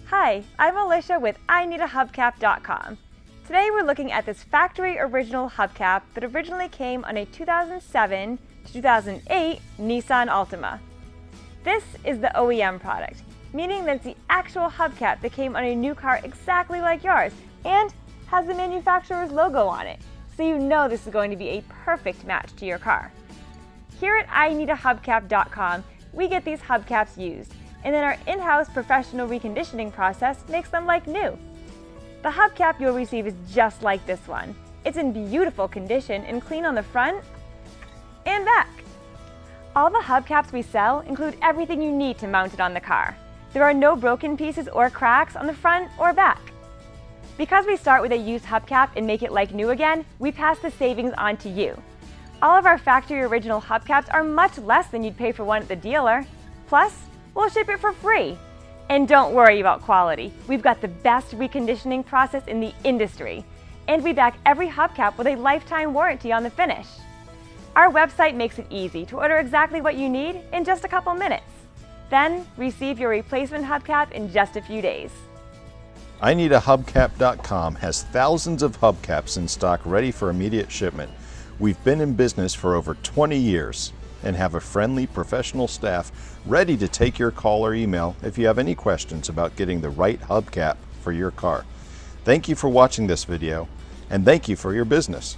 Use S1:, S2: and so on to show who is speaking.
S1: Hi, I'm Alicia with IneedAHubcap.com. Today we're looking at this factory original hubcap that originally came on a 2007 to 2008 Nissan Altima. This is the OEM product, meaning that it's the actual hubcap that came on a new car exactly like yours and has the manufacturer's logo on it, so you know this is going to be a perfect match to your car. Here at IneedAHubcap.com, we get these hubcaps used, and then our in-house professional reconditioning process makes them like new. The hubcap you'll receive is just like this one. It's in beautiful condition and clean on the front and back. All the hubcaps we sell include everything you need to mount it on the car. There are no broken pieces or cracks on the front or back. Because we start with a used hubcap and make it like new again, we pass the savings on to you. All of our factory original hubcaps are much less than you'd pay for one at the dealer. Plus, we'll ship it for free. And don't worry about quality. We've got the best reconditioning process in the industry. And we back every hubcap with a lifetime warranty on the finish. Our website makes it easy to order exactly what you need in just a couple minutes. Then, receive your replacement hubcap in just a few days.
S2: IneedAHubcap.com has thousands of hubcaps in stock ready for immediate shipment. We've been in business for over 20 years and have a friendly professional staff ready to take your call or email if you have any questions about getting the right hubcap for your car. Thank you for watching this video, and thank you for your business.